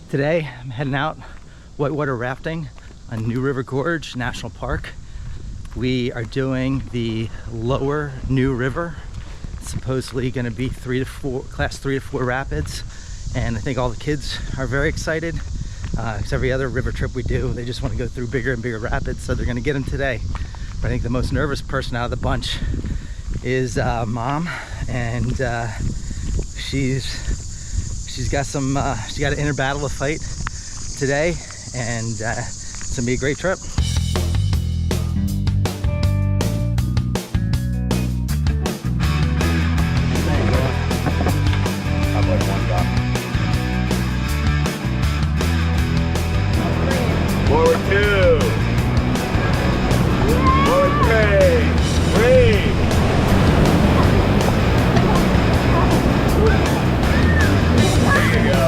Today, I'm heading out whitewater rafting on New River Gorge National Park. We are doing the lower New River. It's supposedly going to be class 3 to 4 rapids, and I think all the kids are very excited. Because every other river trip we do, they just want to go through bigger and bigger rapids, so they're going to get them today. But I think the most nervous person out of the bunch is Mom, and she's got an inner battle to fight today, and it's gonna be a great trip. Forward 2. Forward 3. There you go.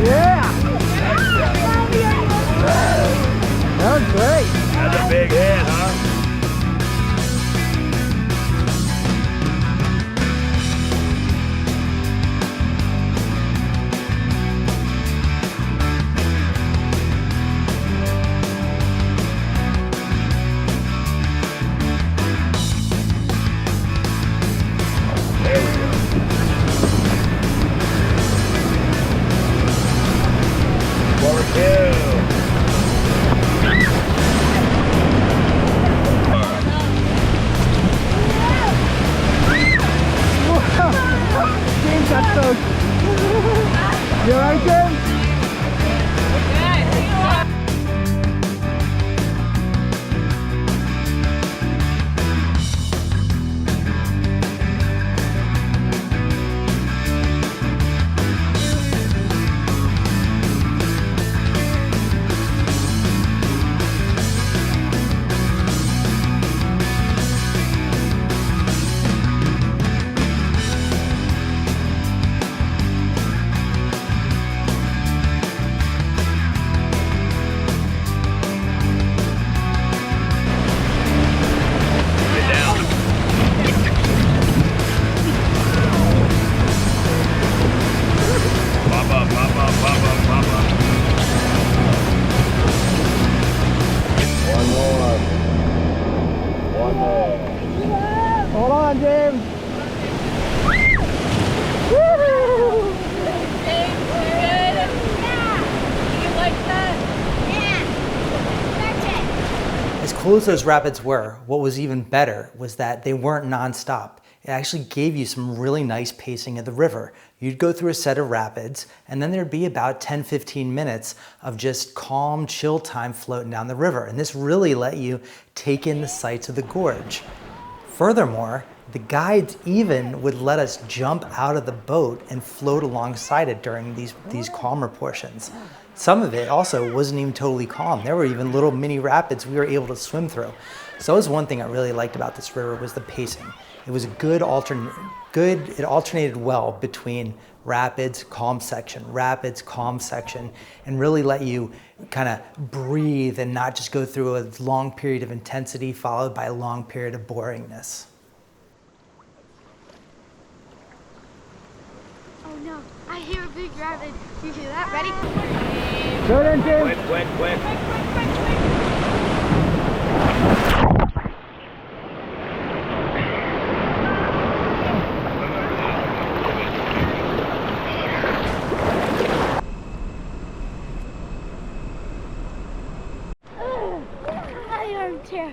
Yeah! Nice job. That was great! That's a big hit, huh? There we go. Forward 2. James got soaked. You alright, James? Hold on, James. As cool as those rapids were, what was even better was that they weren't non-stop. It actually gave you some really nice pacing of the river. You'd go through a set of rapids, and then there'd be about 10-15 minutes of just calm, chill time floating down the river. And this really let you take in the sights of the gorge. Furthermore, the guides even would let us jump out of the boat and float alongside it during these calmer portions. Some of it also wasn't even totally calm. There were even little mini rapids we were able to swim through. So that was one thing I really liked about this river, was the pacing. It was a it alternated well between rapids, calm section, and really let you kind of breathe and not just go through a long period of intensity followed by a long period of boringness. Oh no, I hear a big rapid. You hear that? Ready? Go in, James. Quick. My armchair.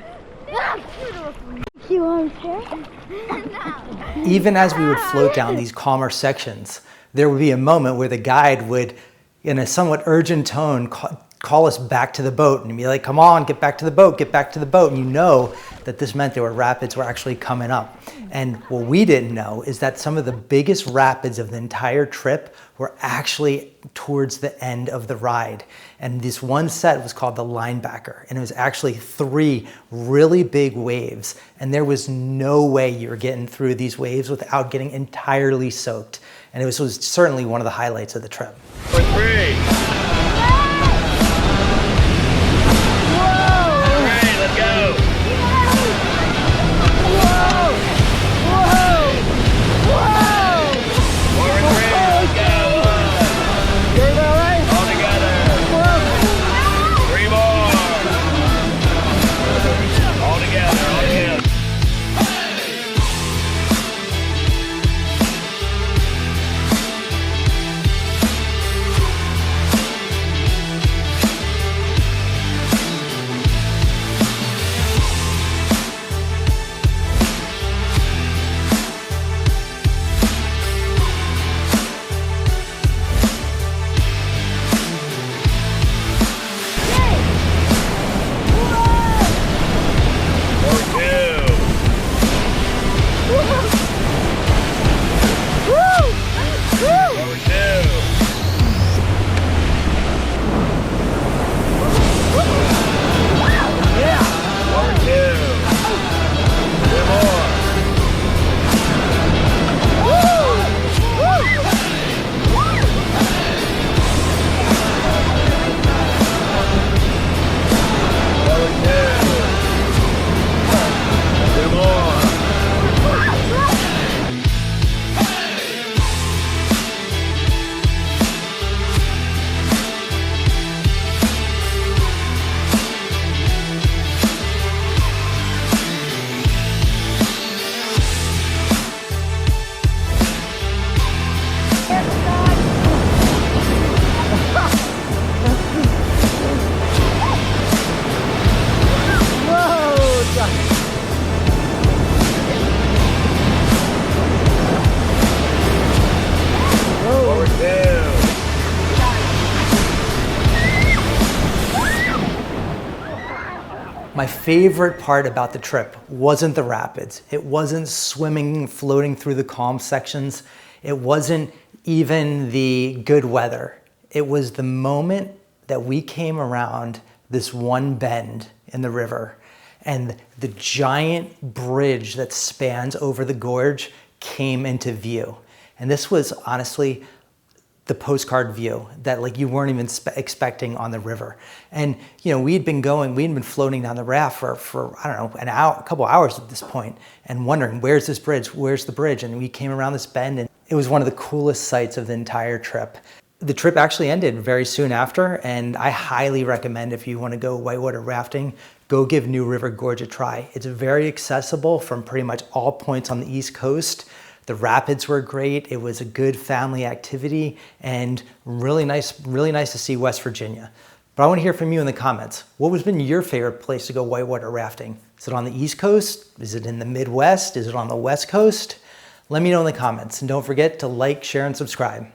You armchair? No. Even as we would float down these calmer sections, there would be a moment where the guide would, in a somewhat urgent tone, call us back to the boat and be like, come on, get back to the boat, get back to the boat. And you know that this meant there were rapids were actually coming up. And what we didn't know is that some of the biggest rapids of the entire trip were actually towards the end of the ride. And this one set was called the Linebacker. And it was actually 3 really big waves. And there was no way you were getting through these waves without getting entirely soaked. And it was certainly one of the highlights of the trip. For 3. Let's go. Forward 3, let's go. All together. My favorite part about the trip wasn't the rapids. It wasn't swimming, floating through the calm sections. It wasn't even the good weather. It was the moment that we came around this one bend in the river and the giant bridge that spans over the gorge came into view. And this was honestly the postcard view that like you weren't even expecting on the river. And you know, we'd been floating down the raft for I don't know, an hour, a couple hours at this point, and wondering, where's this bridge? Where's the bridge? And we came around this bend, and it was one of the coolest sights of the entire trip. The trip actually ended very soon after, and I highly recommend, if you want to go whitewater rafting, go give New River Gorge a try. It's very accessible from pretty much all points on the East Coast. The rapids were great. It was a good family activity and really nice to see West Virginia. But I want to hear from you in the comments. What has been your favorite place to go whitewater rafting? Is it on the East Coast? Is it in the Midwest? Is it on the West Coast? Let me know in the comments, and don't forget to like, share, and subscribe.